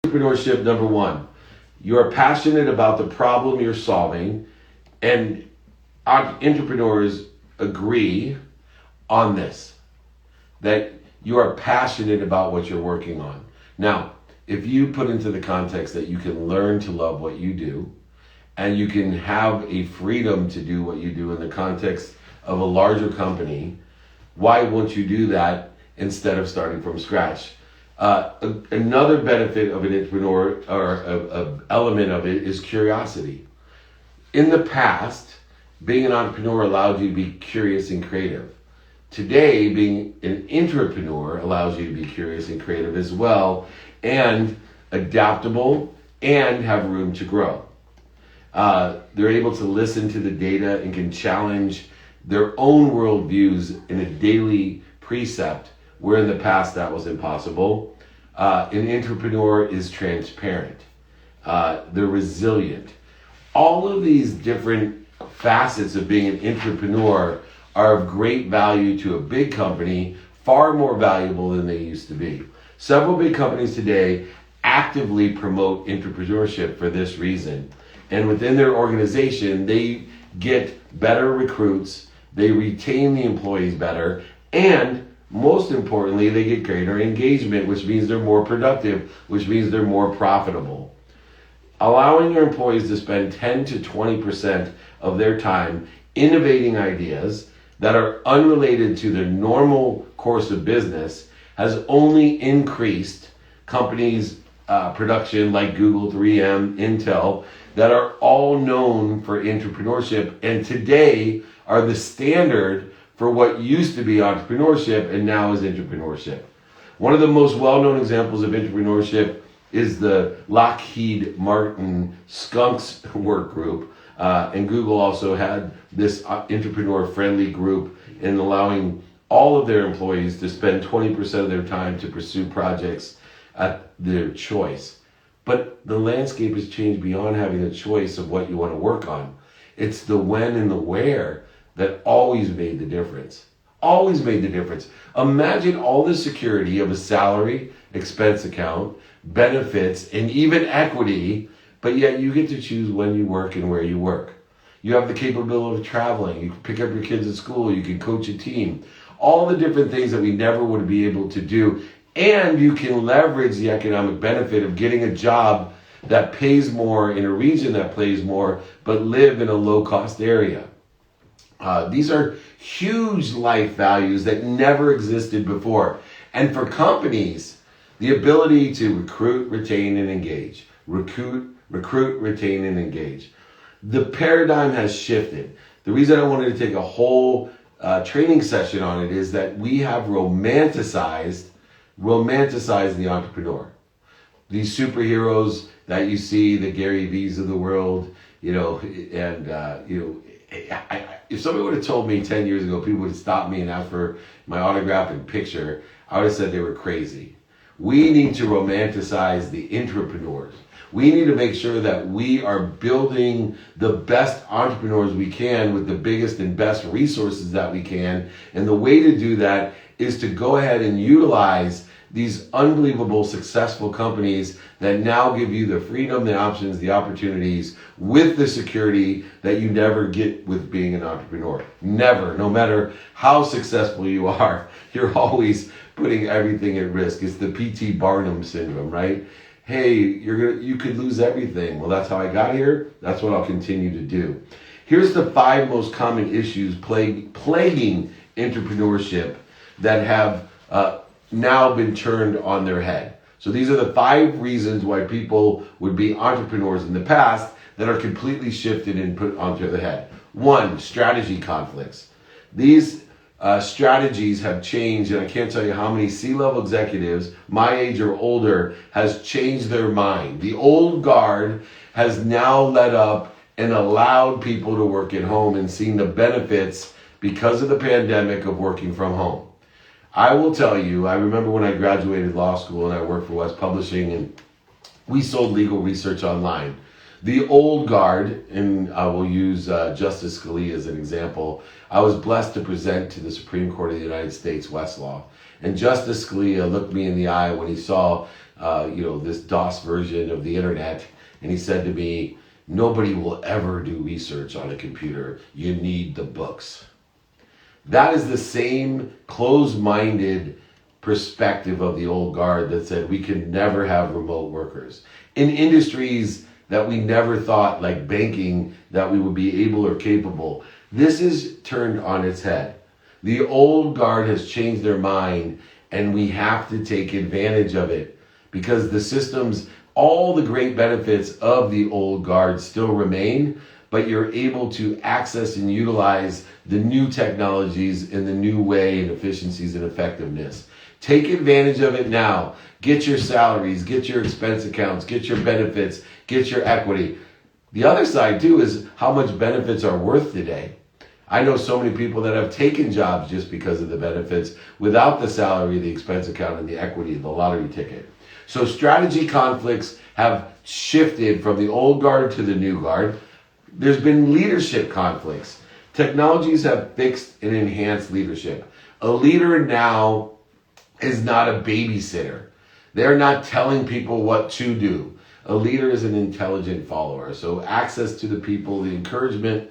Entrepreneurship number one, you're passionate about the problem you're solving, and entrepreneurs agree on this, that you are passionate about what you're working on. Now, if you put into the context that you can learn to love what you do, and you can have a freedom to do what you do in the context of a larger company, why won't you do that instead of starting from scratch? Another benefit of an entrepreneur, or a element of it, is curiosity. In the past, being an entrepreneur allowed you to be curious and creative. Today, being an entrepreneur allows you to be curious and creative as well, and adaptable, and have room to grow. They're able to listen to the data and can challenge their own worldviews in a daily precept, where in the past that was impossible. An entrepreneur is transparent. They're resilient. All of these different facets of being an entrepreneur are of great value to a big company, far more valuable than they used to be. Several big companies today actively promote entrepreneurship for this reason. And within their organization, they get better recruits, they retain the employees better, and most importantly, they get greater engagement, which means they're more productive, which means they're more profitable. Allowing your employees to spend 10 to 20% of their time innovating ideas that are unrelated to their normal course of business has only increased companies' production, like Google, 3M, Intel, that are all known for entrepreneurship, and today are the standard for what used to be entrepreneurship and now is entrepreneurship. One of the most well-known examples of entrepreneurship is the Lockheed Martin Skunks work group. And Google also had this entrepreneur-friendly group in allowing all of their employees to spend 20% of their time to pursue projects at their choice. But the landscape has changed beyond having a choice of what you want to work on. It's the when and the where that always made the difference. Always made the difference. Imagine all the security of a salary, expense account, benefits, and even equity, but yet you get to choose when you work and where you work. You have the capability of traveling. You can pick up your kids at school. You can coach a team. All the different things that we never would be able to do. And you can leverage the economic benefit of getting a job that pays more in a region that pays more, but live in a low-cost area. These are huge life values that never existed before. And for companies, the ability to recruit, retain, and engage. Recruit, retain, and engage. The paradigm has shifted. The reason I wanted to take a whole training session on it is that we have romanticized the entrepreneur. These superheroes that you see, the Gary V's of the world, if somebody would have told me 10 years ago, people would have stopped me and asked for my autograph and picture, I would have said they were crazy. We need to romanticize the entrepreneurs. We need to make sure that we are building the best entrepreneurs we can with the biggest and best resources that we can. And the way to do that is to go ahead and utilize these unbelievable successful companies that now give you the freedom, the options, the opportunities with the security that you never get with being an entrepreneur. Never, no matter how successful you are, you're always putting everything at risk. It's the P.T. Barnum syndrome, right? Hey, you could lose everything. Well, that's how I got here. That's what I'll continue to do. Here's the 5 most common issues plaguing entrepreneurship that have now been turned on their head. So these are the 5 reasons why people would be entrepreneurs in the past that are completely shifted and put onto their head. 1, strategy conflicts. These strategies have changed, and I can't tell you how many C-level executives, my age or older, has changed their mind. The old guard has now let up and allowed people to work at home and seen the benefits because of the pandemic of working from home. I will tell you, I remember when I graduated law school and I worked for West Publishing, and we sold legal research online. The old guard, and I will use Justice Scalia as an example, I was blessed to present to the Supreme Court of the United States Westlaw. And Justice Scalia looked me in the eye when he saw this DOS version of the internet, and he said to me, "Nobody will ever do research on a computer. You need the books." That is the same closed-minded perspective of the old guard that said we could never have remote workers. In industries that we never thought, like banking, that we would be able or capable. This is turned on its head. The old guard has changed their mind, and we have to take advantage of it because the systems, all the great benefits of the old guard still remain, but you're able to access and utilize the new technologies in the new way and efficiencies and effectiveness. Take advantage of it now. Get your salaries, get your expense accounts, get your benefits, get your equity. The other side too is how much benefits are worth today. I know so many people that have taken jobs just because of the benefits without the salary, the expense account, and the equity, the lottery ticket. So strategy conflicts have shifted from the old guard to the new guard. There's been leadership conflicts. Technologies have fixed and enhanced leadership. A leader now is not a babysitter. They're not telling people what to do. A leader is an intelligent follower. So access to the people, the encouragement,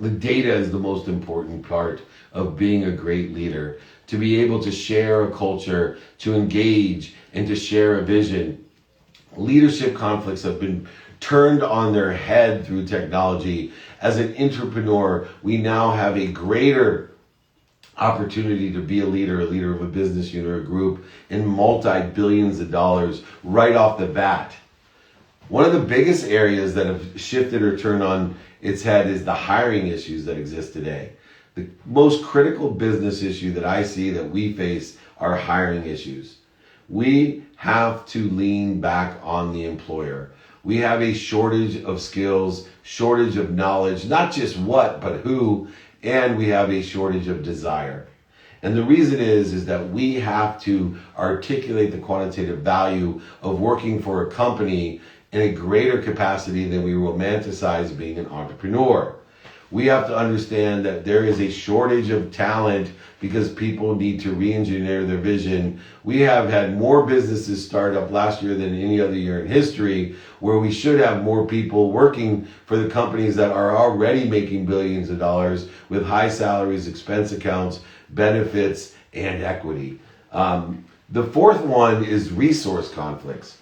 the data is the most important part of being a great leader. To be able to share a culture, to engage, and to share a vision. Leadership conflicts have been turned on their head through technology. As an entrepreneur, we now have a greater opportunity to be a leader of a business unit or a group in multi-billions of dollars right off the bat. One of the biggest areas that have shifted or turned on its head is the hiring issues that exist today. The most critical business issue that I see that we face are hiring issues. We have to lean back on the employer. We have a shortage of skills, shortage of knowledge, not just what, but who, and we have a shortage of desire. And the reason is that we have to articulate the quantitative value of working for a company in a greater capacity than we romanticize being an entrepreneur. We have to understand that there is a shortage of talent because people need to re-engineer their vision. We have had more businesses start up last year than any other year in history, where we should have more people working for the companies that are already making billions of dollars with high salaries, expense accounts, benefits, and equity. The fourth one is resource conflicts.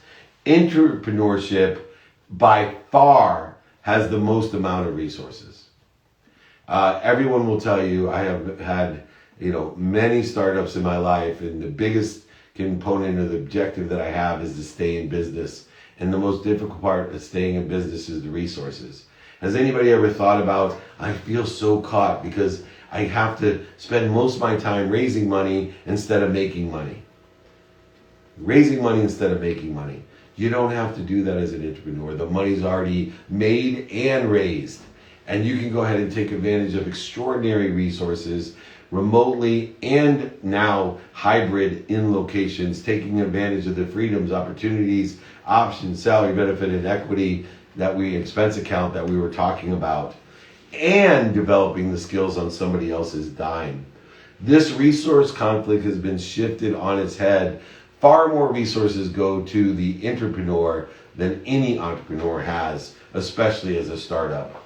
Entrepreneurship by far has the most amount of resources. Everyone will tell you I have had many startups in my life, and the biggest component of the objective that I have is to stay in business. And the most difficult part of staying in business is the resources. Has anybody ever thought about, I feel so caught because I have to spend most of my time raising money instead of making money. Raising money instead of making money. You don't have to do that as an entrepreneur. The money's already made and raised. And you can go ahead and take advantage of extraordinary resources remotely and now hybrid in locations, taking advantage of the freedoms, opportunities, options, salary, benefit, and equity expense account that we were talking about, and developing the skills on somebody else's dime. This resource conflict has been shifted on its head. Far more resources go to the entrepreneur than any entrepreneur has, especially as a startup.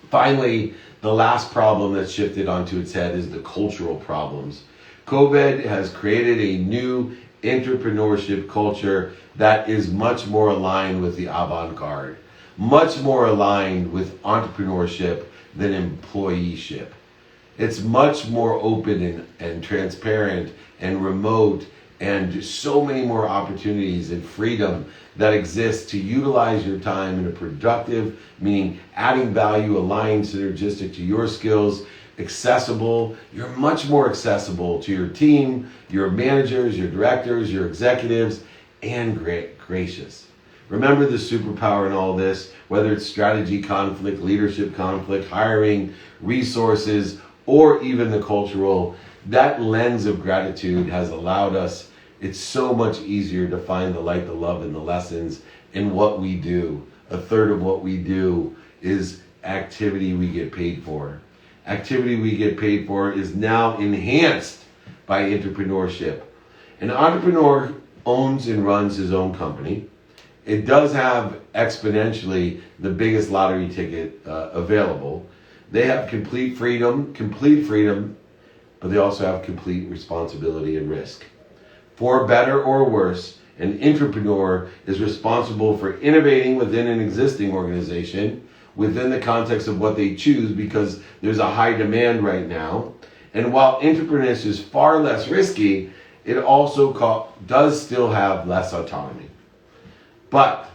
Finally, the last problem that's shifted onto its head is the cultural problems. COVID has created a new entrepreneurship culture that is much more aligned with the avant-garde, much more aligned with entrepreneurship than employeeship. It's much more open and transparent and remote, and so many more opportunities and freedom that exist to utilize your time in a productive, meaning adding value, aligned, synergistic to your skills, accessible. You're much more accessible to your team, your managers, your directors, your executives, and gracious. Remember the superpower in all this, whether it's strategy conflict, leadership conflict, hiring, resources, or even the cultural. That lens of gratitude has allowed us, it's so much easier to find the light, the love, and the lessons in what we do. A third of what we do is activity we get paid for. Activity we get paid for is now enhanced by entrepreneurship. An entrepreneur owns and runs his own company. It does have exponentially the biggest lottery ticket available. They have complete freedom, but they also have complete responsibility and risk. For better or worse, an entrepreneur is responsible for innovating within an existing organization, within the context of what they choose, because there's a high demand right now. And while entrepreneurship is far less risky, it also does still have less autonomy. But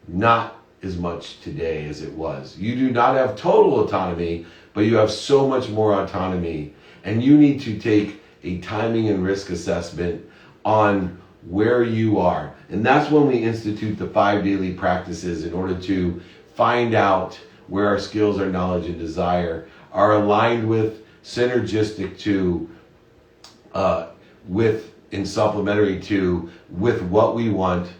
not as much today as it was. You do not have total autonomy, but you have so much more autonomy. And you need to take a timing and risk assessment on where you are. And that's when we institute the 5 daily practices in order to find out where our skills, our knowledge, and desire are aligned with, synergistic to, with, and supplementary to, with what we want,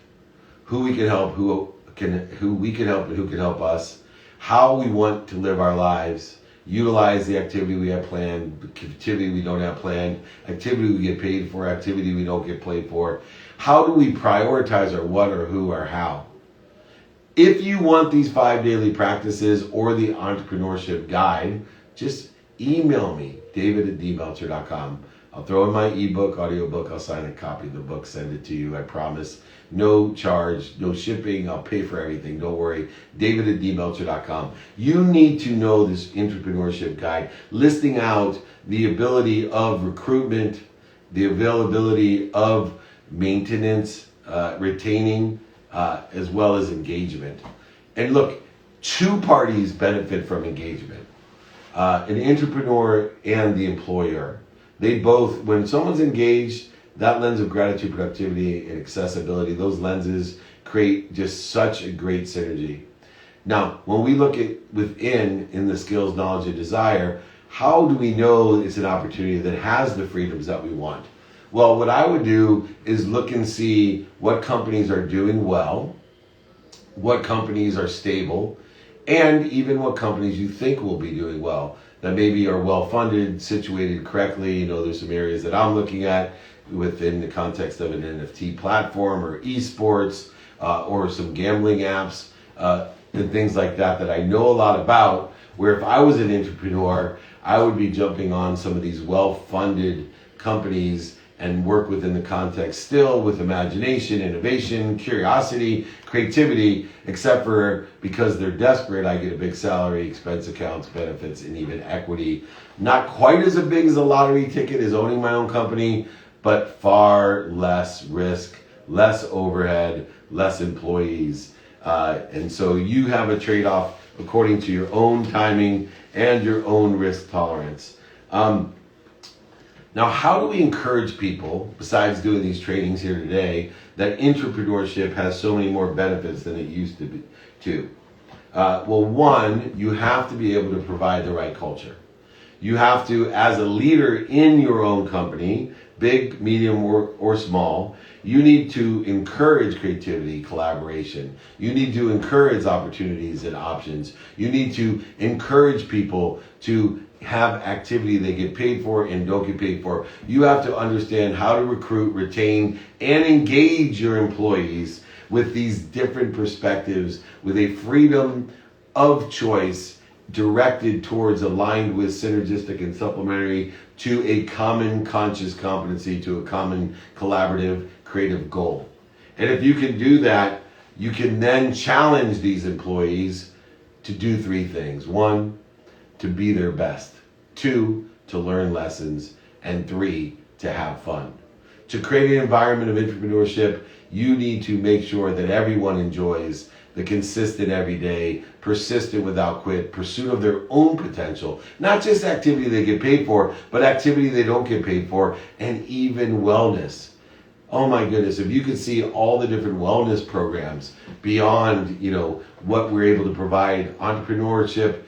who we can help, who we can help, and who can help us, how we want to live our lives, utilize the activity we have planned, activity we don't have planned, activity we get paid for, activity we don't get paid for. How do we prioritize our what or who or how? If you want these 5 daily practices or the entrepreneurship guide, just email me, david@dmeltzer.com. I'll throw in my ebook, audiobook. I'll sign a copy of the book, send it to you. I promise. No charge, no shipping. I'll pay for everything. Don't worry. david@dmeltzer.com. You need to know this entrepreneurship guide, listing out the ability of recruitment, the availability of maintenance, retaining, as well as engagement. And look, 2 parties benefit from engagement. An entrepreneur and the employer. They both, when someone's engaged, that lens of gratitude, productivity, and accessibility, those lenses create just such a great synergy. Now, when we look at within in the skills, knowledge, and desire, how do we know it's an opportunity that has the freedoms that we want? Well, what I would do is look and see what companies are doing well, what companies are stable, and even what companies you think will be doing well, that maybe are well-funded, situated correctly. There's some areas that I'm looking at within the context of an NFT platform or esports or some gambling apps and things like that I know a lot about, where if I was an entrepreneur, I would be jumping on some of these well-funded companies and work within the context still with imagination, innovation, curiosity, creativity, except for because they're desperate, I get a big salary, expense accounts, benefits, and even equity. Not quite as big as a lottery ticket as owning my own company, but far less risk, less overhead, less employees. And so you have a trade-off according to your own timing and your own risk tolerance. Now, how do we encourage people, besides doing these trainings here today, that entrepreneurship has so many more benefits than it used to be? Well, one, you have to be able to provide the right culture. You have to, as a leader in your own company, big, medium, or small, you need to encourage creativity, collaboration. You need to encourage opportunities and options. You need to encourage people to have activity they get paid for and don't get paid for. You have to understand how to recruit, retain, and engage your employees with these different perspectives, with a freedom of choice directed towards, aligned with, synergistic and supplementary to a common conscious competency, to a common collaborative creative goal. And if you can do that, you can then challenge these employees to do 3 things. 1, to be their best. 2, to learn lessons. And 3, to have fun. To create an environment of entrepreneurship, you need to make sure that everyone enjoys the consistent, everyday, persistent without quit, pursuit of their own potential. Not just activity they get paid for, but activity they don't get paid for, and even wellness. Oh my goodness, if you could see all the different wellness programs beyond, what we're able to provide. Entrepreneurship,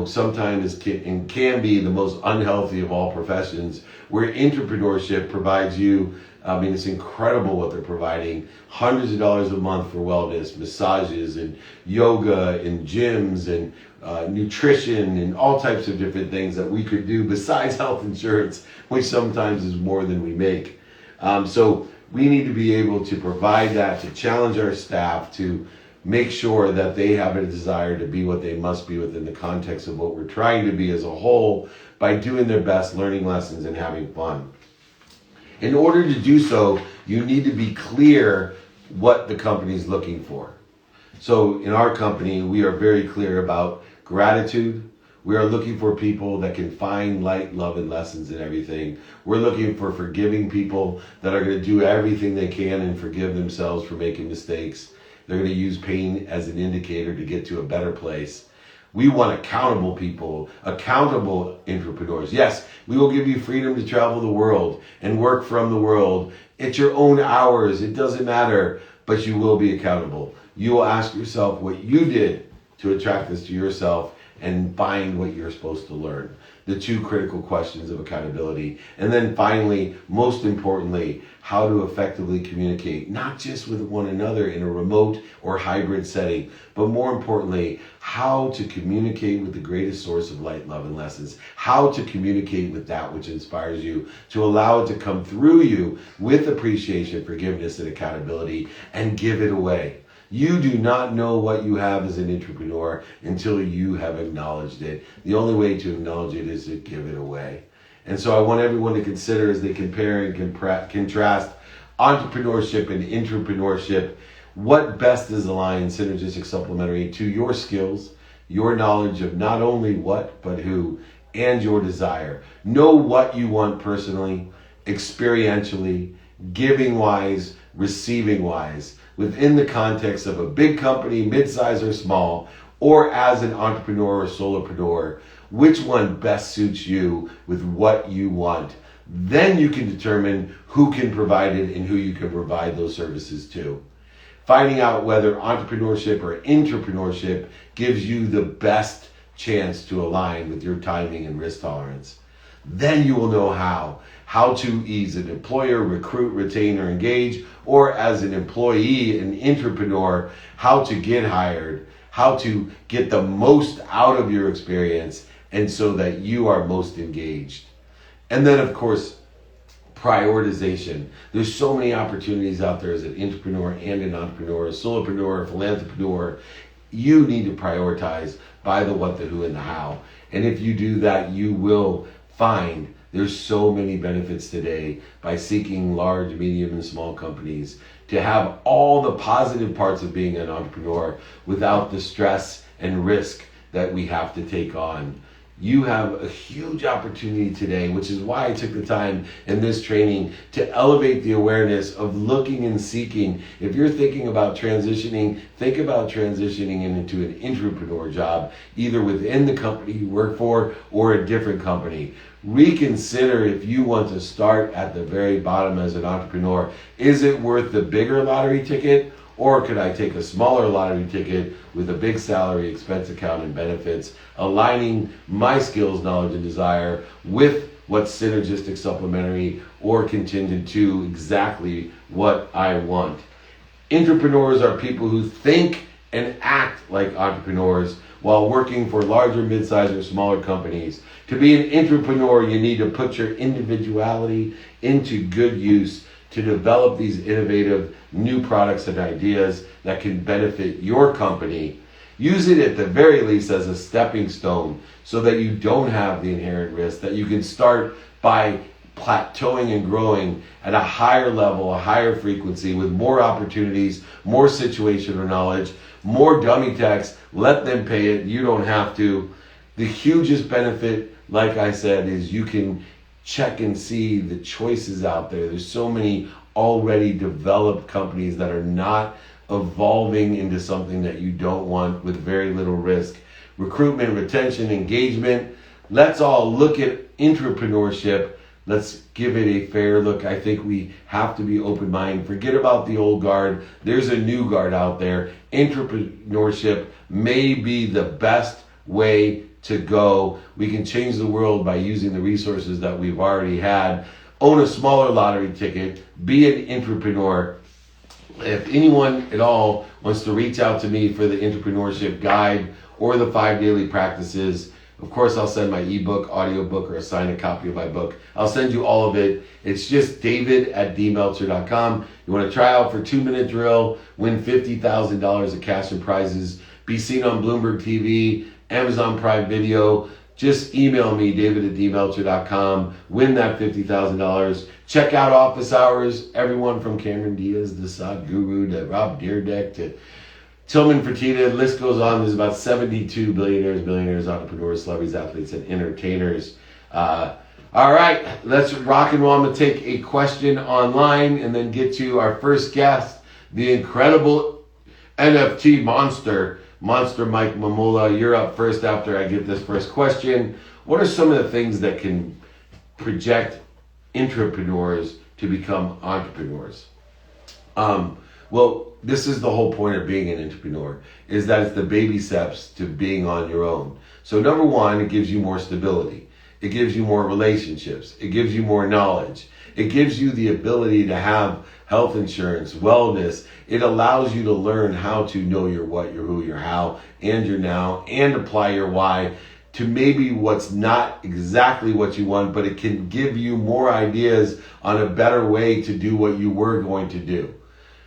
sometimes can be the most unhealthy of all professions, where entrepreneurship provides you, it's incredible what they're providing. Hundreds of dollars a month for wellness, massages and yoga and gyms and nutrition and all types of different things that we could do besides health insurance, which sometimes is more than we make. So we need to be able to provide that, to challenge our staff, to make sure that they have a desire to be what they must be within the context of what we're trying to be as a whole by doing their best, learning lessons, and having fun. In order to do so, you need to be clear what the company is looking for. So in our company, we are very clear about gratitude. We are looking for people that can find light, love, and lessons in everything. We're looking for forgiving people that are going to do everything they can and forgive themselves for making mistakes. They're going to use pain as an indicator to get to a better place. We want accountable people, accountable entrepreneurs. Yes, we will give you freedom to travel the world and work from the world at your own hours. It doesn't matter, but you will be accountable. You will ask yourself what you did to attract this to yourself and find what you're supposed to learn. The two critical questions of accountability. And then finally, most importantly, how to effectively communicate, not just with one another in a remote or hybrid setting, but more importantly, how to communicate with the greatest source of light, love, and lessons. How to communicate with that which inspires you, to allow it to come through you with appreciation, forgiveness, and accountability, and give it away. You do not know what you have as an entrepreneur until you have acknowledged it. The only way to acknowledge it is to give it away. And so I want everyone to consider, as they compare and contrast entrepreneurship and intrapreneurship, what best is aligned, synergistic, supplementary to your skills, your knowledge of not only what, but who, and your desire. Know what you want personally, experientially, giving-wise, receiving-wise, within the context of a big company, mid-size or small, or as an entrepreneur or solopreneur, which one best suits you with what you want. Then you can determine who can provide it and who you can provide those services to. Finding out whether entrepreneurship or intrapreneurship gives you the best chance to align with your timing and risk tolerance. Then you will know how to ease an employer, recruit, retain, or engage, or as an employee, an entrepreneur, how to get hired, how to get the most out of your experience, and so that you are most engaged. And then, of course, prioritization. There's so many opportunities out there as an entrepreneur and an entrepreneur, a solopreneur, a philanthropreneur. You need to prioritize by the what, the who, and the how. And if you do that, you will find there's so many benefits today by seeking large, medium, and small companies to have all the positive parts of being an entrepreneur without the stress and risk that we have to take on. You have a huge opportunity today, which is why I took the time in this training to elevate the awareness of looking and seeking. If you're thinking about transitioning, think about transitioning into an entrepreneur job, either within the company you work for or a different company. Reconsider if you want to start at the very bottom as an entrepreneur. Is it worth the bigger lottery ticket? Or could I take a smaller lottery ticket with a big salary, expense account, and benefits, aligning my skills, knowledge, and desire with what's synergistic, supplementary, or contingent to exactly what I want? Entrepreneurs are people who think and act like entrepreneurs while working for larger, mid-sized, or smaller companies. To be an entrepreneur, you need to put your individuality into good use to develop these innovative new products and ideas that can benefit your company. Use it at the very least as a stepping stone so that you don't have the inherent risk, that you can start by plateauing and growing at a higher level, a higher frequency, with more opportunities, more situational knowledge, more dummy text. Let them pay it. You don't have to. The hugest benefit, like I said, is you can check and see the choices out there. There's so many already developed companies that are not evolving into something that you don't want with very little risk. Recruitment, retention, engagement. Let's all look at entrepreneurship. Let's give it a fair look. I think we have to be open-minded. Forget about the old guard. There's a new guard out there. Entrepreneurship may be the best way to go. We can change the world by using the resources that we've already had. Own a smaller lottery ticket. Be an entrepreneur. If anyone at all wants to reach out to me for the entrepreneurship guide or the 5 daily practices Of course, I'll send my ebook, audiobook, or a signed copy of my book. I'll send you all of it. It's just david@dmeltzer.com. You want to try out for 2-minute drill, win $50,000 of cash and prizes, be seen on Bloomberg TV, Amazon Prime Video. Just email me, david@dmeltzer.com. Win that $50,000. Check out office hours. Everyone from Cameron Diaz to Saad Guru to Rob Deerdeck to Tillman Fertitta. The list goes on. There's about 72 billionaires, millionaires, entrepreneurs, celebrities, athletes, and entertainers. All right, let's rock and roll. I'm going to take a question online and then get to our first guest, the incredible NFT monster Mike Mamula. You're up first after I get this first question. What are some of the things that can project entrepreneurs to become entrepreneurs? Well, this is the whole point of being an entrepreneur, is that it's the baby steps to being on your own. So number one, it gives you more stability. It gives you more relationships. It gives you more knowledge. It gives you the ability to have health insurance, wellness. It allows you to learn how to know your what, your who, your how, and your now, and apply your why to maybe what's not exactly what you want, but it can give you more ideas on a better way to do what you were going to do.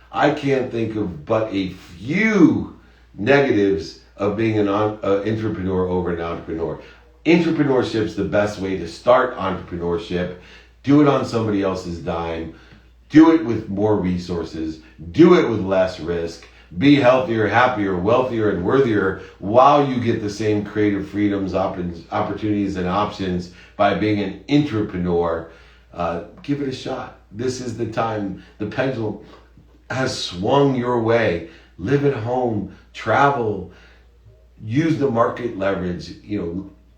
I can't think of but a few negatives of being an entrepreneur over an entrepreneur. Entrepreneurship's the best way to start entrepreneurship. Do it on somebody else's dime. Do it with more resources. Do it with less risk. Be healthier, happier, wealthier, and worthier while you get the same creative freedoms, opportunities, and options by being an entrepreneur. Give it a shot. This is the time. The pendulum has swung your way. Live at home. Travel. Use the market leverage.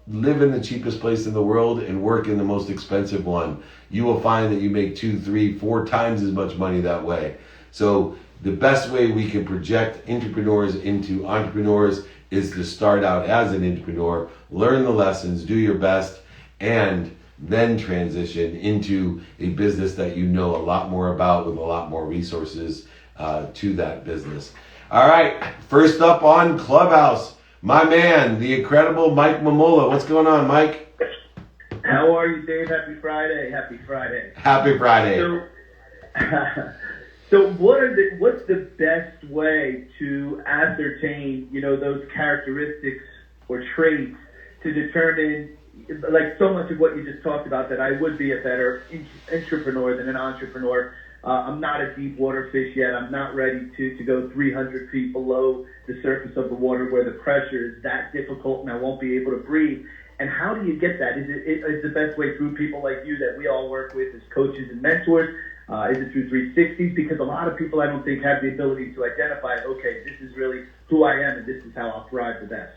Live in the cheapest place in the world and work in the most expensive one. You will find that you make 2, 3, 4 times as much money that way. So the best way we can project entrepreneurs into entrepreneurs is to start out as an entrepreneur, learn the lessons, do your best, and then transition into a business that you know a lot more about with a lot more resources to that business. All right, first up on Clubhouse, my man, the incredible Mike Mamula. What's going on, Mike? How are you, Dave? Happy Friday. Happy Friday. Happy Friday. So what's the best way to ascertain, those characteristics or traits to determine, like so much of what you just talked about, that I would be a better entrepreneur than an entrepreneur? I'm not a deep water fish yet. I'm not ready to go 300 feet below the surface of the water where the pressure is that difficult and I won't be able to breathe. And how do you get that? Is the best way through people like you that we all work with as coaches and mentors? Is it through 360s? Because a lot of people I don't think have the ability to identify, okay, this is really who I am and this is how I'll thrive the best.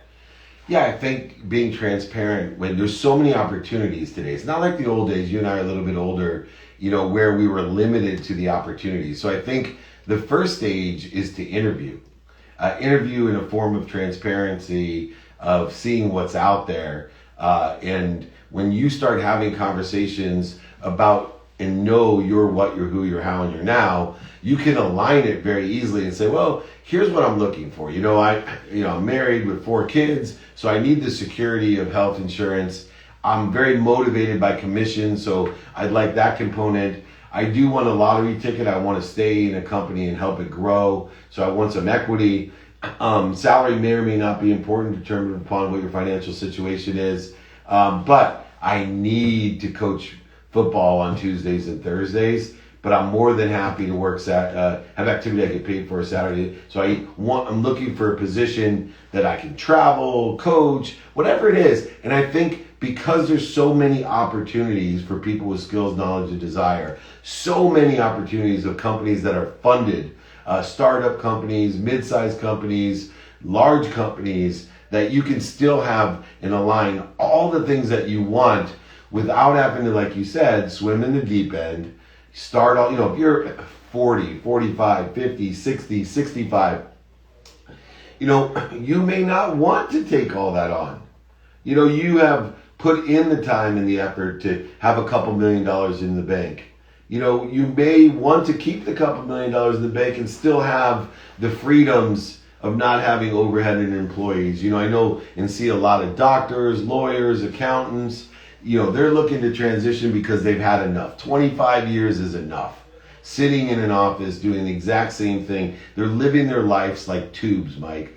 Yeah, I think being transparent when there's so many opportunities today. It's not like the old days. You and I are a little bit older, where we were limited to the opportunities. So I think the first stage is to interview. Interview in a form of transparency, of seeing what's out there. And when you start having conversations about and know your what, your who, your how, and your now, you can align it very easily and say, well, here's what I'm looking for. I'm married with 4 kids, so I need the security of health insurance. I'm very motivated by commission, so I'd like that component. I do want a lottery ticket. I want to stay in a company and help it grow, so I want some equity. Salary may or may not be important, determined upon what your financial situation is. But I need to coach football on Tuesdays and Thursdays, but I'm more than happy to work have activity I get paid for a Saturday. So I'm looking for a position that I can travel, coach, whatever it is. And I think because there's so many opportunities for people with skills, knowledge, and desire, so many opportunities of companies that are funded, startup companies, mid-sized companies, large companies, that you can still have and align all the things that you want without having to, like you said, swim in the deep end. Start all, if you're 40, 45, 50, 60, 65, you may not want to take all that on. You have put in the time and the effort to have a couple $1 million in the bank. You may want to keep the couple $1 million in the bank and still have the freedoms of not having overheaded employees. I know and see a lot of doctors, lawyers, accountants, they're looking to transition because they've had enough. 25 years is enough. Sitting in an office doing the exact same thing. They're living their lives like tubes, Mike.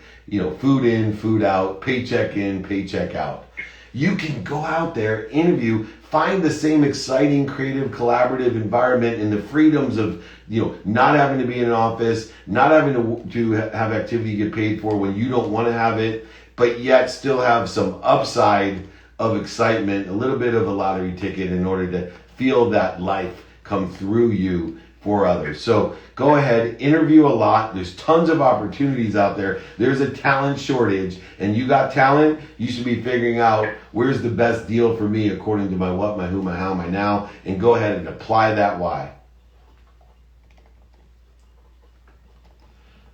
Food in, food out, paycheck in, paycheck out. You can go out there, interview, find the same exciting, creative, collaborative environment and the freedoms of, not having to be in an office, not having to have activity you get paid for when you don't want to have it, but yet still have some upside of excitement, a little bit of a lottery ticket in order to feel that life come through you for others. So go ahead, interview a lot. There's tons of opportunities out there. There's a talent shortage, and you got talent, you should be figuring out where's the best deal for me according to my what, my who, my how, my now, and go ahead and apply that why.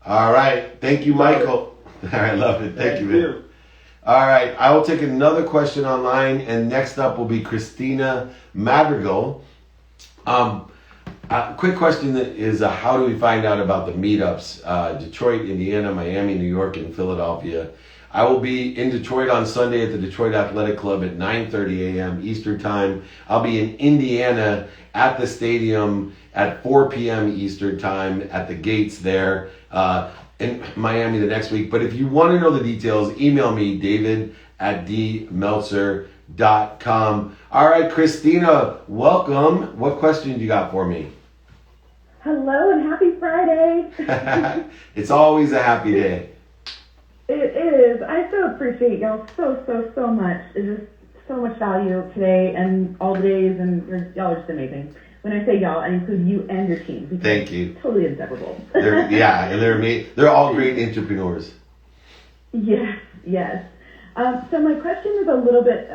All right. Thank you, Michael. All right, love it. Thank you, man. All right, I will take another question online, and next up will be Christina Madrigal. Quick question is how do we find out about the meetups? Detroit, Indiana, Miami, New York, and Philadelphia. I will be in Detroit on Sunday at the Detroit Athletic Club at 9:30 a.m. Eastern Time. I'll be in Indiana at the stadium at 4 p.m. Eastern Time at the gates there. In Miami the next week. But if you want to know the details, email me, david@dmeltzer.com. All right, Christina, welcome. What question you got for me? Hello and happy Friday. It's always a happy day. It is. I so appreciate y'all so much. It's just so much value today and all the days, and y'all are just amazing. When I say y'all, I include you and your team. Because thank you. Totally inseparable. They're all great entrepreneurs. Yes. So my question is a little bit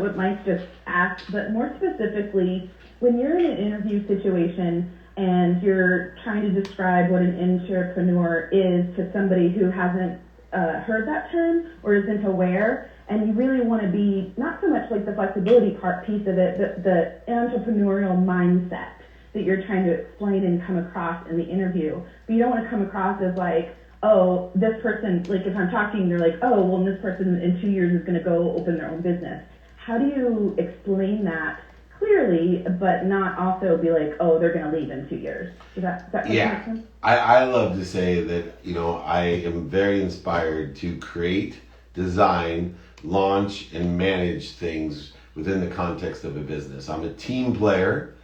what Mike just asked, but more specifically, when you're in an interview situation and you're trying to describe what an entrepreneur is to somebody who hasn't heard that term or isn't aware, and you really want to be not so much like the flexibility piece of it, but the entrepreneurial mindset that you're trying to explain and come across in the interview. But you don't want to come across as like, oh, this person, like if I'm talking, they're like, oh, well, this person in 2 years is going to go open their own business. How do you explain that clearly, but not also be like, oh, they're going to leave in 2 years? Does that make sense? I love to say that, I am very inspired to create, design, launch, and manage things within the context of a business. I'm a team player,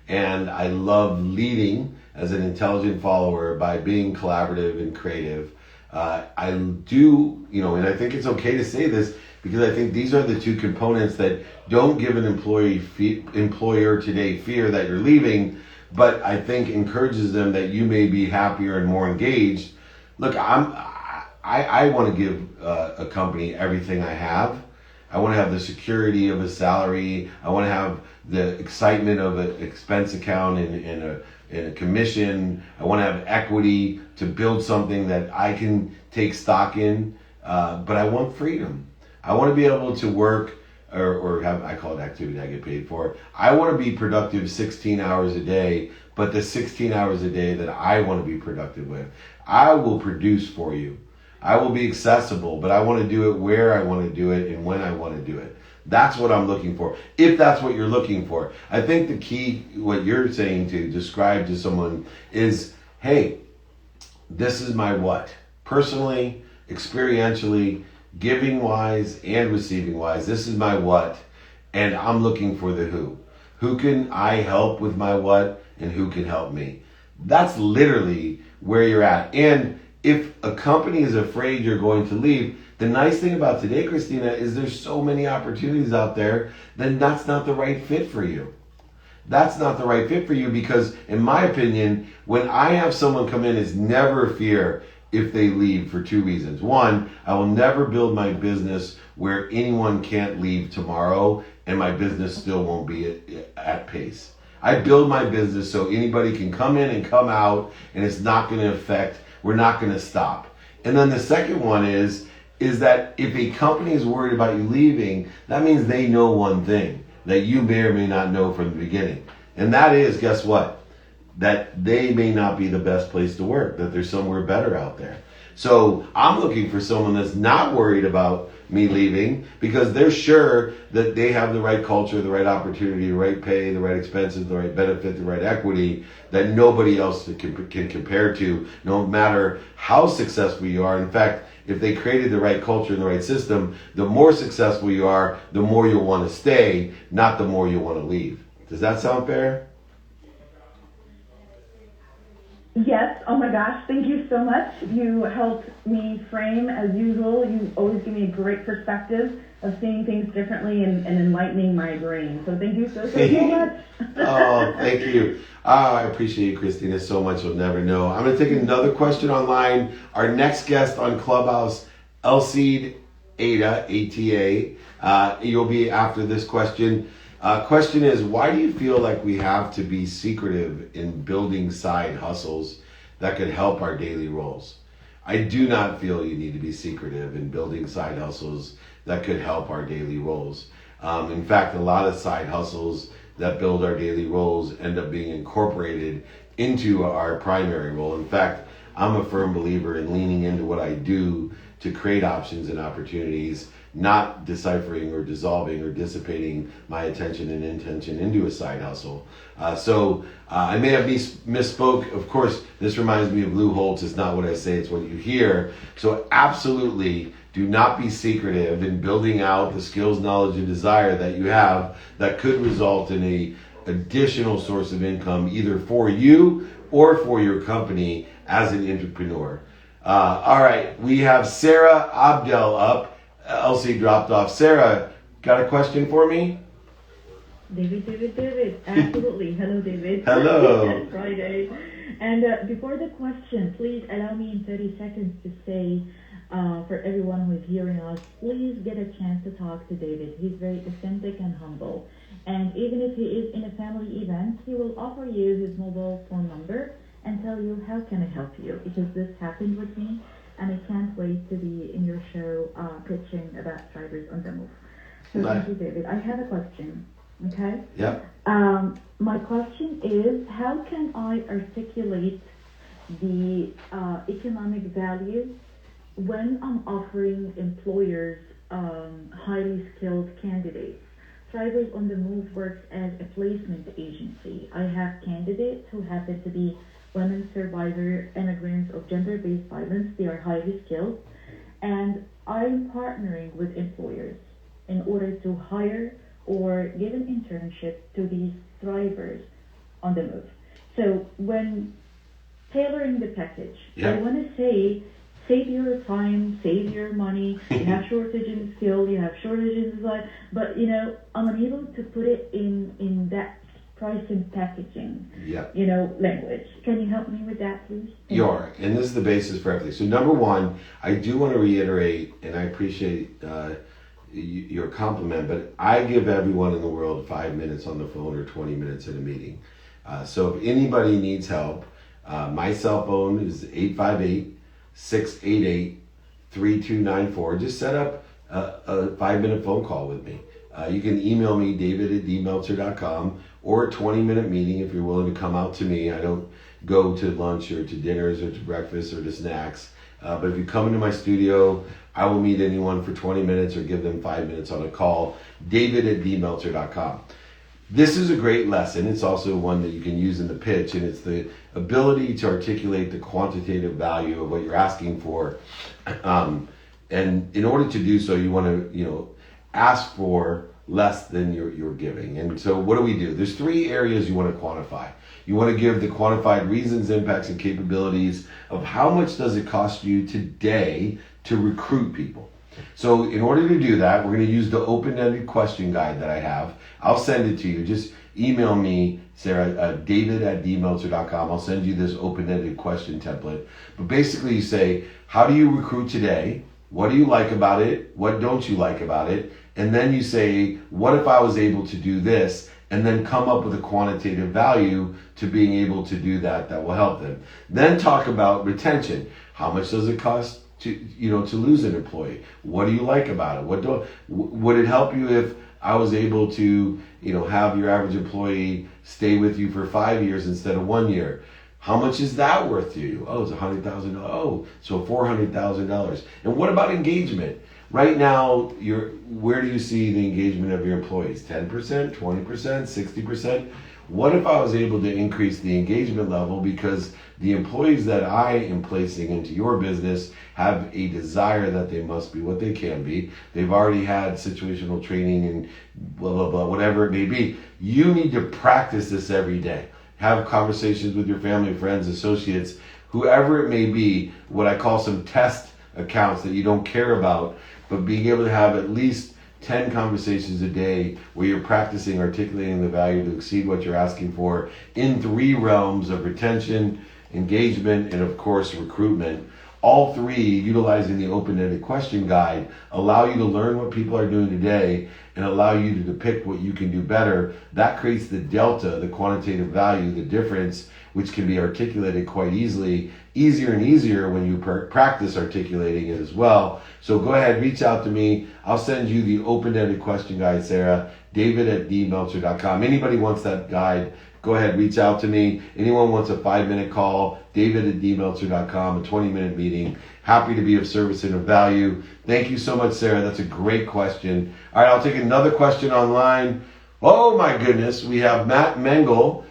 and I love leading as an intelligent follower by being collaborative and creative. I do, and I think it's okay to say this because I think these are the two components that don't give an employer today fear that you're leaving, but I think encourages them that you may be happier and more engaged. Look, I want to give a company everything I have. I want to have the security of a salary. I want to have the excitement of an expense account and a commission. I want to have equity to build something that I can take stock in. But I want freedom. I want to be able to work or have, I call it activity I get paid for. I want to be productive 16 hours a day, but the 16 hours a day that I want to be productive with, I will produce for you. I will be accessible, but I want to do it where I want to do it and when I want to do it. That's what I'm looking for. If that's what you're looking for. I think the key, what you're saying to describe to someone is, hey, this is my what. Personally, experientially, giving wise and receiving wise. This is my what, and I'm looking for the who. Who can I help with my what, and who can help me? That's literally where you're at. And if a company is afraid you're going to leave, the nice thing about today, Christina, is there's so many opportunities out there, then that's not the right fit for you. That's not the right fit for you because, in my opinion, when I have someone come in, it's never fear if they leave for two reasons. One, I will never build my business where anyone can't leave tomorrow and my business still won't be at pace. I build my business so anybody can come in and come out and it's not going to affect, we're not going to stop. And then the second one is that if a company is worried about you leaving, that means they know one thing that you may or may not know from the beginning. And that is, guess what? That they may not be the best place to work, that there's somewhere better out there. So I'm looking for someone that's not worried about me leaving because they're sure that they have the right culture, the right opportunity, the right pay, the right expenses, the right benefit, the right equity that nobody else can compare to, no matter how successful you are. In fact, if they created the right culture and the right system, the more successful you are, the more you'll want to stay, not the more you'll want to leave. Does that sound fair? Yes. Oh my gosh. Thank you so much. You helped me frame as usual. You always give me a great perspective of seeing things differently and enlightening my brain. So thank you so much. Oh, thank you. I appreciate you, Christina, so much. You'll never know. I'm going to take another question online. Our next guest on Clubhouse, Elseed Ada, ATA. You'll be after this question. Question is, why do you feel like we have to be secretive in building side hustles that could help our daily roles? I do not feel you need to be secretive in building side hustles that could help our daily roles. In fact, a lot of side hustles that build our daily roles end up being incorporated into our primary role. In fact, I'm a firm believer in leaning into what I do to create options and opportunities, not deciphering or dissolving or dissipating my attention and intention into a side hustle. So I may have misspoke. Of course, this reminds me of Lou Holtz. It's not what I say, it's what you hear. So absolutely do not be secretive in building out the skills, knowledge, and desire that you have that could result in a additional source of income either for you or for your company as an entrepreneur. All right, we have Sarah Abdel up. Elsie dropped off. Sarah, got a question for me? David. Absolutely. Hello, David. Hello. It's Friday. And before the question, please allow me in 30 seconds to say, for everyone who is hearing us, please get a chance to talk to David. He's very authentic and humble. And even if he is in a family event, he will offer you his mobile phone number and tell you, how can I help you? Because this happened with me, and I can't wait to be in your show pitching about Drivers on the Move. So thank you, David. I have a question, okay? Yep. My question is, how can I articulate the economic value when I'm offering employers highly skilled candidates? Drivers on the Move works as a placement agency. I have candidates who happen to be women survivor immigrants of gender-based violence. They are highly skilled, and I'm partnering with employers in order to hire or give an internship to these drivers on the move. So when tailoring the package, I want to say, save your time, save your money. You have shortage in skill, you have shortage in design, but I'm unable to put it in that pricing, packaging, language. Can you help me with that, please? You are, and this is the basis for everything. So number one, I do want to reiterate, and I appreciate your compliment, but I give everyone in the world 5 minutes on the phone or 20 minutes at a meeting. So if anybody needs help, my cell phone is 858-688-3294. Just set up a 5-minute phone call with me. You can email me, david@dmeltzer.com, or a 20-minute meeting if you're willing to come out to me. I don't go to lunch or to dinners or to breakfast or to snacks. But if you come into my studio, I will meet anyone for 20 minutes or give them 5 minutes on a call. david@dmeltzer.com. This is a great lesson. It's also one that you can use in the pitch, and it's the ability to articulate the quantitative value of what you're asking for. And in order to do so, you want to, ask for less than you're giving. And so what do? There's 3 areas you want to quantify. You want to give the quantified reasons, impacts, and capabilities of how much does it cost you today to recruit people. So in order to do that, we're going to use the open-ended question guide that I have. I'll send it to you. Just email me, Sarah, david@dmeltzer.com. I'll send you this open-ended question template. But basically you say, how do you recruit today? What do you like about it? What don't you like about it? And then you say, what if I was able to do this? And then come up with a quantitative value to being able to do that will help them. Then talk about retention. How much does it cost to lose an employee? What do you like about it? Would it help you if I was able to, have your average employee stay with you for 5 years instead of 1 year? How much is that worth to you? Oh, it's $100,000. Oh, so $400,000. And what about engagement? Right now, where do you see the engagement of your employees? 10%, 20%, 60%? What if I was able to increase the engagement level because the employees that I am placing into your business have a desire that they must be what they can be. They've already had situational training and blah, blah, blah, whatever it may be. You need to practice this every day. Have conversations with your family, friends, associates, whoever it may be, what I call some test accounts that you don't care about, but being able to have at least 10 conversations a day where you're practicing articulating the value to exceed what you're asking for in 3 realms of retention, engagement, and of course recruitment. All 3, utilizing the open-ended question guide, allow you to learn what people are doing today and allow you to depict what you can do better. That creates the delta, the quantitative value, the difference, which can be articulated quite easily, easier and easier when you practice articulating it as well. So go ahead, reach out to me. I'll send you the open-ended question guide, Sarah, david@dmeltzer.com. Anybody wants that guide, go ahead, reach out to me. Anyone wants a 5-minute call, david@dmeltzer.com, a 20-minute meeting. Happy to be of service and of value. Thank you so much, Sarah. That's a great question. All right, I'll take another question online. Oh my goodness, we have Matt Mengel.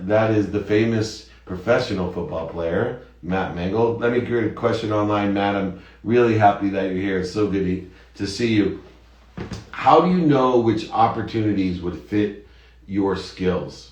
That is the famous professional football player, Matt Mengel. Let me get a question online, Matt. I'm really happy that you're here. It's so good to see you. How do you know which opportunities would fit your skills?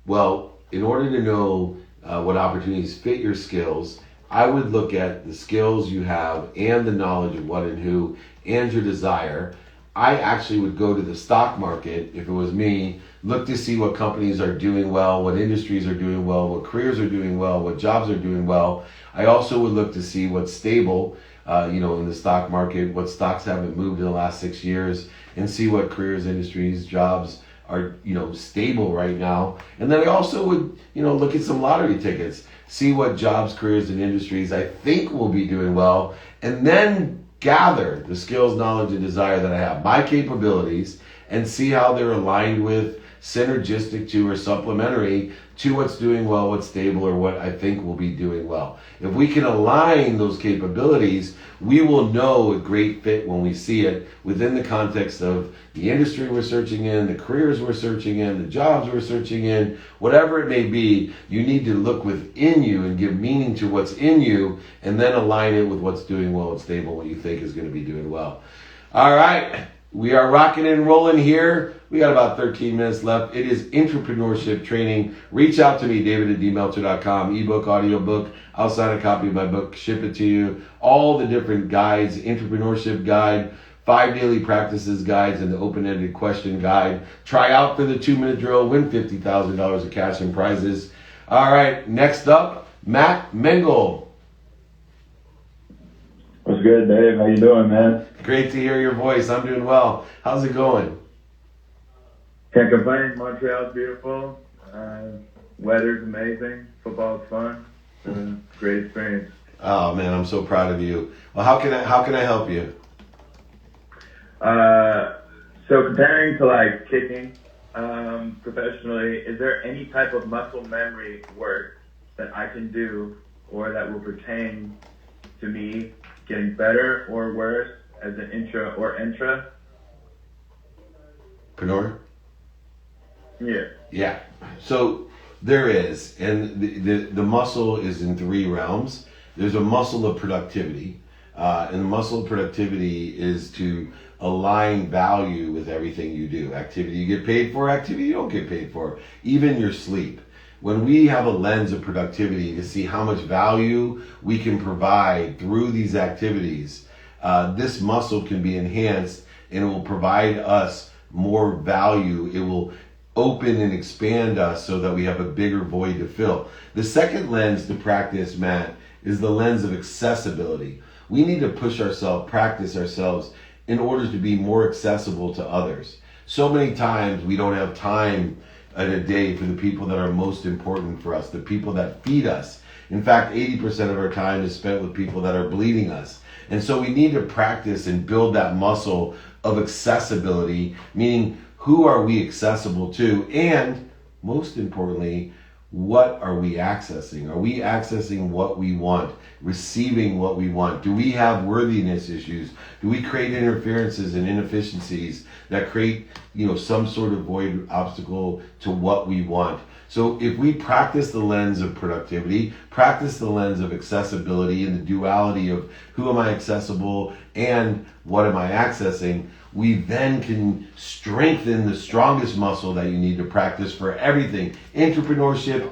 Well, in order to know what opportunities fit your skills, I would look at the skills you have and the knowledge of what and who and your desire. I actually would go to the stock market, if it was me, look to see what companies are doing well, what industries are doing well, what careers are doing well, what jobs are doing well. I also would look to see what's stable, in the stock market, what stocks haven't moved in the last 6 years, and see what careers, industries, jobs are, stable right now. And then I also would, look at some lottery tickets, see what jobs, careers, and industries I think will be doing well, and then gather the skills, knowledge, and desire that I have, my capabilities, and see how they're aligned with, synergistic to, or supplementary to what's doing well, what's stable, or what I think will be doing well. If we can align those capabilities, we will know a great fit when we see it within the context of the industry we're searching in, the careers we're searching in, the jobs we're searching in, whatever it may be. You need to look within you and give meaning to what's in you, and then align it with what's doing well and stable, what you think is going to be doing well. All right. We are rocking and rolling here. We got about 13 minutes left. It is Entrepreneurship Training. Reach out to me, david@dmeltzer.com. Ebook, audiobook. I'll sign a copy of my book, ship it to you. All the different guides, Entrepreneurship Guide, 5 daily practices guides, and the open-ended question guide. Try out for the 2-minute drill. Win $50,000 of cash and prizes. All right, next up, Matt Mengel. What's good, Dave? How you doing, man? Great to hear your voice. I'm doing well. How's it going? Can't complain. Montreal's beautiful. Weather's amazing. Football's fun. Great experience. Oh man, I'm so proud of you. Well, how can I help you? So comparing to like kicking professionally, is there any type of muscle memory work that I can do or that will pertain to me getting better or worse as an intra or intra? Preneur? Yeah. So there is, and the muscle is in 3 realms. There's a muscle of productivity, and the muscle of productivity is to align value with everything you do. Activity you get paid for, activity you don't get paid for, even your sleep. When we have a lens of productivity to see how much value we can provide through these activities, this muscle can be enhanced and it will provide us more value. It will open and expand us so that we have a bigger void to fill. The second lens to practice, Matt, is the lens of accessibility. We need to push ourselves, practice ourselves in order to be more accessible to others. So many times we don't have time in a day for the people that are most important for us, the people that feed us. In fact, 80% of our time is spent with people that are bleeding us. And so we need to practice and build that muscle of accessibility, meaning who are we accessible to? And most importantly, what are we accessing? Are we accessing what we want, receiving what we want? Do we have worthiness issues? Do we create interferences and inefficiencies that create, some sort of void obstacle to what we want? So if we practice the lens of productivity, practice the lens of accessibility and the duality of who am I accessible and what am I accessing, we then can strengthen the strongest muscle that you need to practice for everything. Entrepreneurship,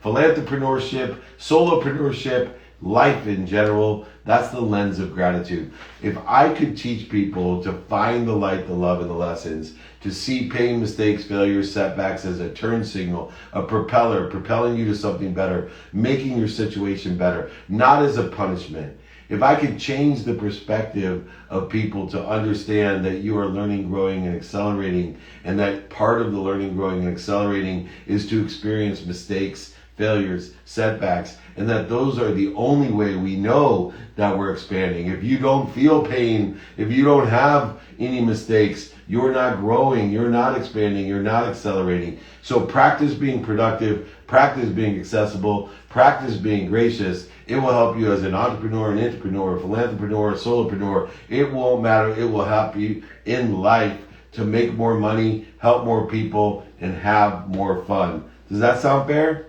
philanthropreneurship, solopreneurship, life in general. That's the lens of gratitude. If I could teach people to find the light, the love, and the lessons, to see pain, mistakes, failures, setbacks as a turn signal, a propeller, propelling you to something better, making your situation better, not as a punishment. If I could change the perspective of people to understand that you are learning, growing, and accelerating, and that part of the learning, growing, and accelerating is to experience mistakes, failures, setbacks, and that those are the only way we know that we're expanding. If you don't feel pain, if you don't have any mistakes, you're not growing, you're not expanding, you're not accelerating. So practice being productive, practice being accessible, practice being gracious. It will help you as an entrepreneur, an entrepreneur, philanthropreneur, solopreneur. It won't matter. It will help you in life to make more money, help more people, and have more fun. Does that sound fair?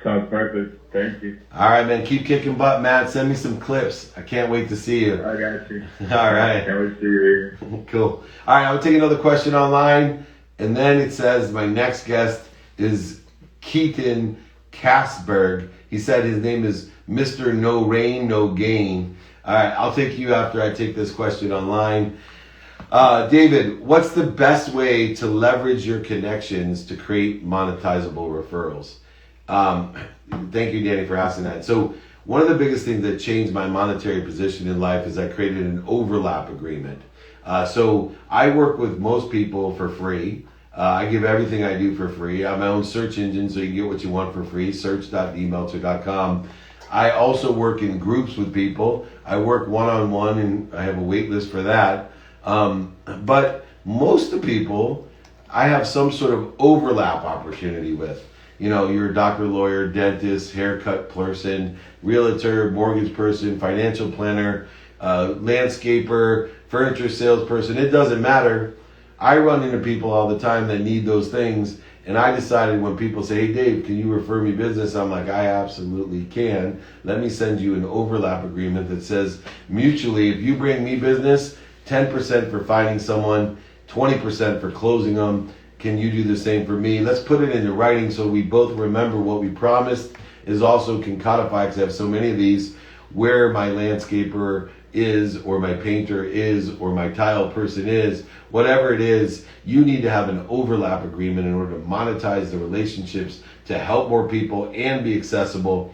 Sounds perfect. Thank you. All right, man. Keep kicking butt, Matt. Send me some clips. I can't wait to see you. I got you. All right. Can't wait to see you here. Cool. All right, I'll take another question online. And then it says my next guest is Keaton Kasberg. He said his name is Mr. No Rain, No Gain. All right, I'll take you after I take this question online. David, what's the best way to leverage your connections to create monetizable referrals? Thank you, Danny, for asking that. So one of the biggest things that changed my monetary position in life is I created an overlap agreement. So I work with most people for free. I give everything I do for free. I have my own search engine, so you can get what you want for free, search.dmeltzer.com. I also work in groups with people. I work one-on-one, and I have a wait list for that. But most of the people, I have some sort of overlap opportunity with. You're a doctor, lawyer, dentist, haircut person, realtor, mortgage person, financial planner, landscaper, furniture salesperson. It doesn't matter. I run into people all the time that need those things. And I decided when people say, hey, Dave, can you refer me business? I'm like, I absolutely can. Let me send you an overlap agreement that says mutually, if you bring me business, 10% for finding someone, 20% for closing them. Can you do the same for me? Let's put it into writing so we both remember what we promised. Is also can codify, because I have so many of these, where my landscaper is, or my painter is, or my tile person is. Whatever it is, you need to have an overlap agreement in order to monetize the relationships to help more people and be accessible.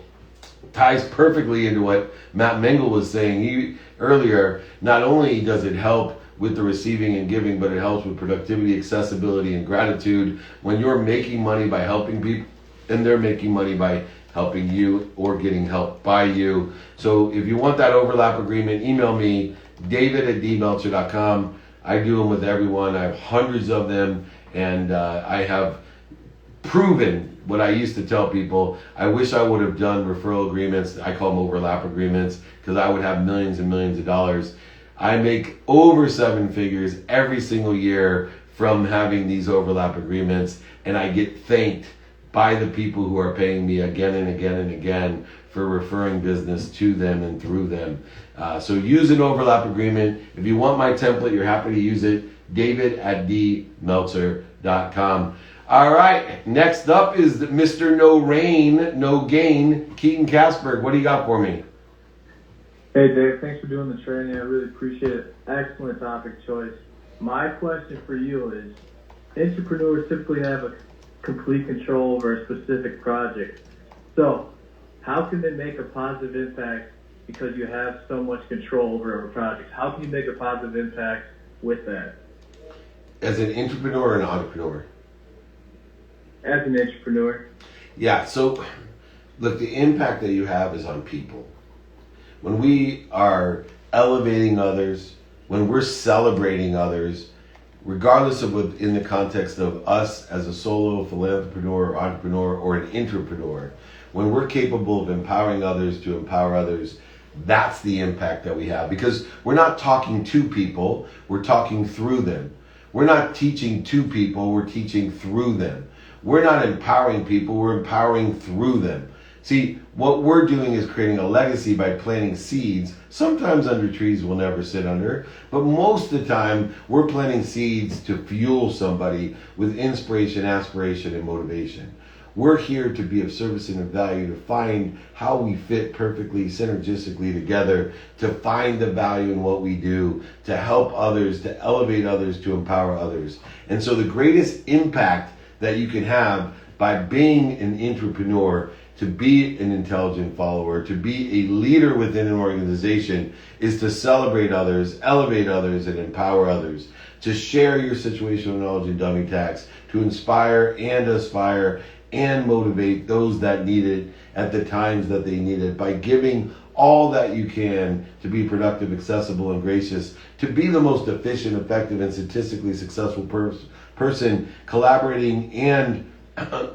Ties perfectly into what Matt Mengel was saying earlier. Not only does it help with the receiving and giving, but it helps with productivity, accessibility, and gratitude. When you're making money by helping people, and they're making money by helping you or getting helped by you. So if you want that overlap agreement, email me, david@dmeltzer.com. I do them with everyone. I have hundreds of them, and I have proven what I used to tell people. I wish I would have done referral agreements. I call them overlap agreements, because I would have millions and millions of dollars. I make over 7 figures every single year from having these overlap agreements, and I get thanked by the people who are paying me again and again and again for referring business to them and through them. So use an overlap agreement. If you want my template, you're happy to use it, david@dmeltzer.com. All right, next up is Mr. No Rain, No Gain, Keaton Kasberg. What do you got for me? Hey Dave, thanks for doing the training. I really appreciate it. Excellent topic choice. My question for you is, entrepreneurs typically have a complete control over a specific project. So, how can they make a positive impact because you have so much control over a project? How can you make a positive impact with that? As an entrepreneur or an entrepreneur? As an entrepreneur. Yeah, so look, the impact that you have is on people. When we are elevating others, when we're celebrating others, regardless of within the context of us as a solo philanthropreneur or entrepreneur or an intrapreneur, when we're capable of empowering others to empower others, that's the impact that we have. Because we're not talking to people, we're talking through them. We're not teaching to people, we're teaching through them. We're not empowering people, we're empowering through them. See, what we're doing is creating a legacy by planting seeds, sometimes under trees we'll never sit under, but most of the time we're planting seeds to fuel somebody with inspiration, aspiration, and motivation. We're here to be of service and of value, to find how we fit perfectly, synergistically together, to find the value in what we do, to help others, to elevate others, to empower others. And so the greatest impact that you can have by being an entrepreneur, to be an intelligent follower, to be a leader within an organization, is to celebrate others, elevate others, and empower others. To share your situational knowledge and dummy tax, to inspire and aspire and motivate those that need it at the times that they need it, by giving all that you can to be productive, accessible, and gracious, to be the most efficient, effective, and statistically successful person, collaborating and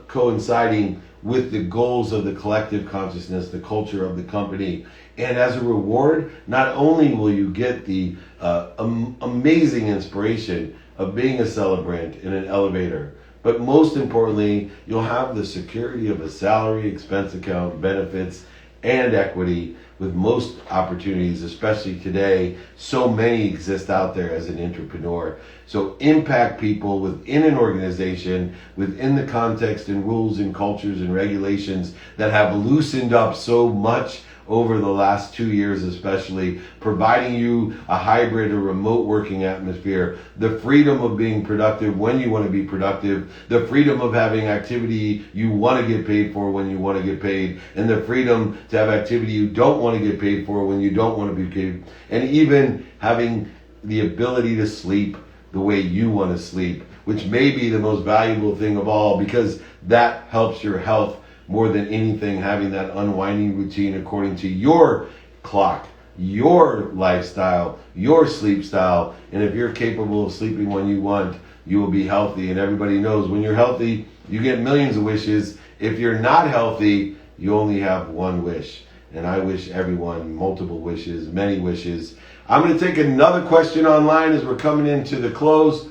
coinciding with the goals of the collective consciousness, the culture of the company. And as a reward, not only will you get the amazing inspiration of being a celebrant and an elevator, but most importantly, you'll have the security of a salary, expense account, benefits, and equity. With most opportunities, especially today, so many exist out there as an entrepreneur. So impact people within an organization, within the context and rules and cultures and regulations that have loosened up so much over the last 2 years, especially, providing you a hybrid or remote working atmosphere, the freedom of being productive when you want to be productive, the freedom of having activity you want to get paid for when you want to get paid, and the freedom to have activity you don't want to get paid for when you don't want to be paid, and even having the ability to sleep the way you want to sleep, which may be the most valuable thing of all, because that helps your health more than anything, having that unwinding routine according to your clock, your lifestyle, your sleep style. And if you're capable of sleeping when you want, you will be healthy. And everybody knows when you're healthy, you get millions of wishes. If you're not healthy, you only have one wish. And I wish everyone multiple wishes, many wishes. I'm going to take another question online as we're coming into the close.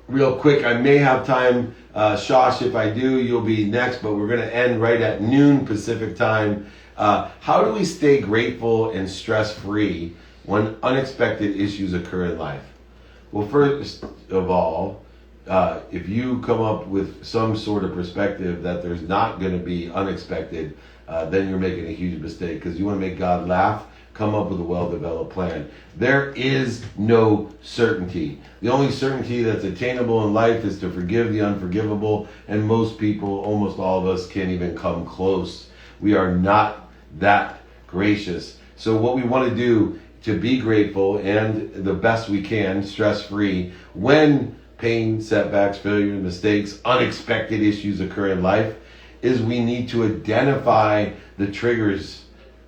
Real quick, I may have time, Shosh, if I do, you'll be next, but we're going to end right at noon Pacific time. How do we stay grateful and stress-free when unexpected issues occur in life? Well, first of all, if you come up with some sort of perspective that there's not going to be unexpected, then you're making a huge mistake, because you want to make God laugh. Come up with a well-developed plan. There is no certainty. The only certainty that's attainable in life is to forgive the unforgivable, and most people, almost all of us, can't even come close. We are not that gracious. So what we want to do to be grateful and the best we can, stress-free, when pain, setbacks, failure, mistakes, unexpected issues occur in life, is we need to identify the triggers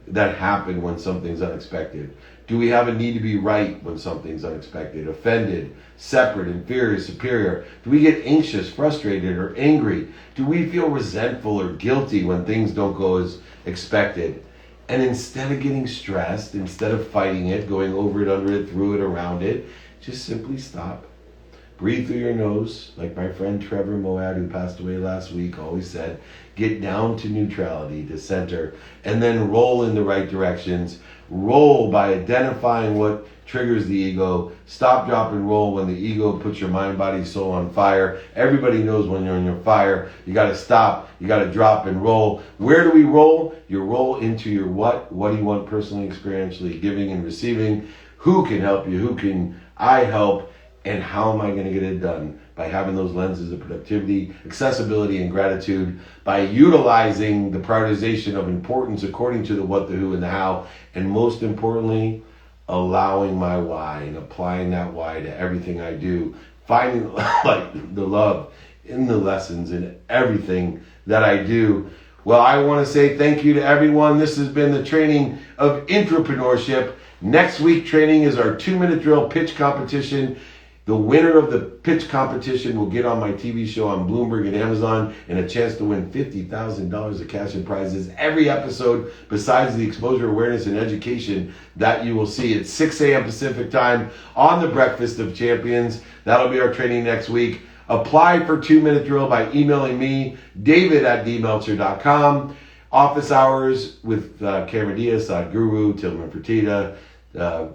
that happen when something's unexpected. Do we have a need to be right when something's unexpected, offended, separate, inferior, superior? Do we get anxious, frustrated, or angry? Do we feel resentful or guilty when things don't go as expected? And instead of getting stressed, instead of fighting it, going over it, under it, through it, around it, just simply stop. Breathe through your nose, like my friend Trevor Moad, who passed away last week, always said. Get down to neutrality, to center, and then roll in the right directions. Roll by identifying what triggers the ego. Stop, drop, and roll when the ego puts your mind, body, soul on fire. Everybody knows when you're on your fire. You got to stop. You got to drop and roll. Where do we roll? You roll into your what? What do you want personally, experientially, giving and receiving? Who can help you? Who can I help? And how am I going to get it done? By having those lenses of productivity, accessibility, and gratitude, by utilizing the prioritization of importance according to the what, the who, and the how, and most importantly, allowing my why and applying that why to everything I do, finding like the love in the lessons in everything that I do. Well, I want to say thank you to everyone. This has been the training of Entrepreneurship. Next week training is our 2-minute drill pitch competition. The winner of the pitch competition will get on my TV show on Bloomberg and Amazon and a chance to win $50,000 of cash and prizes every episode, besides the exposure, awareness, and education that you will see at 6 a.m. Pacific time on the Breakfast of Champions. That'll be our training next week. Apply for 2-minute drill by emailing me, david@dmeltzer.com. Office hours with Cameron Diaz, Guru, Tillman Fertitta,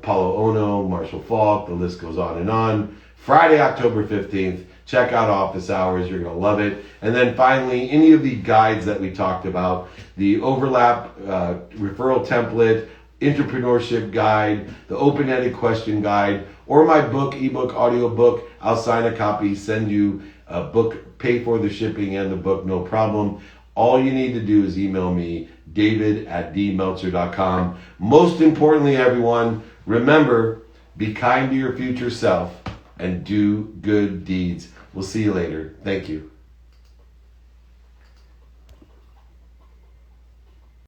Paulo Ono, Marshall Falk, the list goes on and on. Friday, October 15th, check out office hours. You're going to love it. And then finally, any of the guides that we talked about, the overlap referral template, entrepreneurship guide, the open-ended question guide, or my book, ebook, audiobook, I'll sign a copy, send you a book, pay for the shipping and the book, no problem. All you need to do is email me, david@dmeltzer.com. Most importantly, everyone, remember, be kind to your future self and do good deeds. We'll see you later. Thank you.